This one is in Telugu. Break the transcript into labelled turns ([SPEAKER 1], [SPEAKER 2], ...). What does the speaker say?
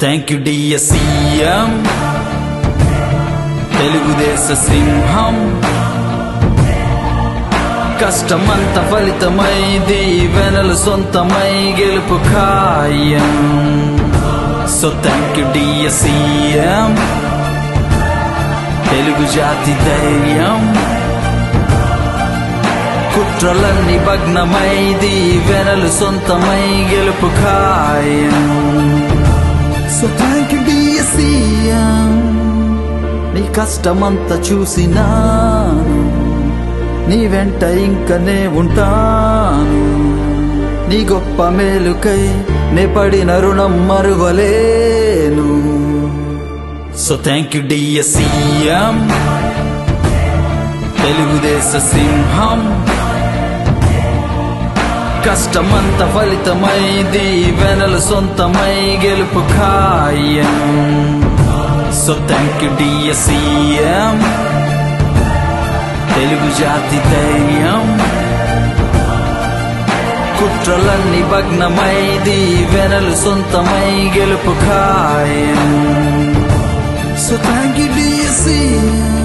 [SPEAKER 1] Thank you dear CM తెలుగుదేశ సింహం కష్టమంత ఫలితమై దీవెనలు సొంతమై గెలుపు ఖాయం. So thank you dear CM Telugu జాతి ధైర్యం కుట్రలన్నీ భగ్నమై దీవెనలు సొంతమై గెలుపు ఖాయం. So thank you dear CM నీ కష్టమంతా చూసినాను, నీ వెంట ఇంకనే ఉంటాను, నీ గొప్ప మేలుకై నే పడిన రుణం మరువలేను. So thank you dear CM తెలుగుదేశ సింహం కష్టమంత ఫలితమై దీవెనలు సొంతమై గెలుపు ఖాయం. So thank you dear CM Telugu జాతి ధైర్యం కుట్రలన్నీ భగ్నమై దీవెనలు సొంతమై గెలుపు ఖాయం. So thank you dear CM